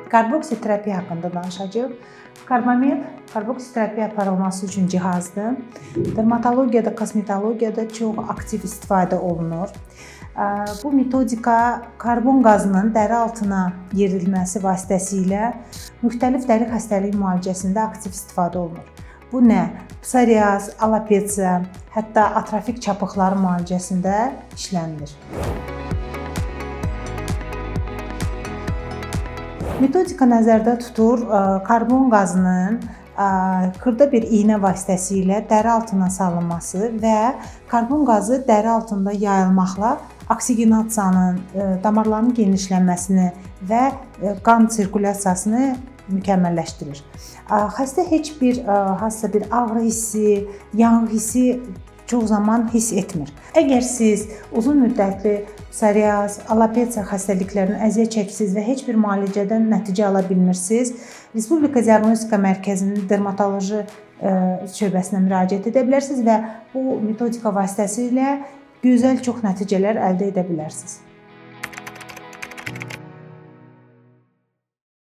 Karboksiterapiya haqqında danışacağıq. Karbamid karboksiterapiya aparılması üçün cihazdır. Dermatologiyada, kosmetologiyada çox aktiv istifadə olunur. Bu metodika karbon qazının dəri altına yerilməsi vasitəsilə müxtəlif dəri xəstəliyi müalicəsində aktiv istifadə olunur. Bu nə? Psoriaz, alopecia, hətta atrofik çapıqları müalicəsində işlənilir. Metodika nəzərdə tutur karbon qazının xırda bir iynə vasitəsilə dəri altına salınması və karbon qazı dəri altında yayılmaqla oksigenasiyanın, damarların genişlənməsini və qan sirkulyasiyasını mükəmməlləşdirir. Xəstə heç bir hansısa bir ağrı hissi, yanğı hissi çox zaman hiss etmir. Əgər siz uzun müddətli psoriaz, alopecia xəstəliklərindən əziyyət çəkirsiniz və heç bir müalicədən nəticə ala bilmirsiniz, Respublika Diaqnostika Mərkəzinin dermatoloji şöbəsinə müraciət edə bilərsiniz və bu metodika vasitəsilə gözəl çox nəticələr əldə edə bilərsiniz.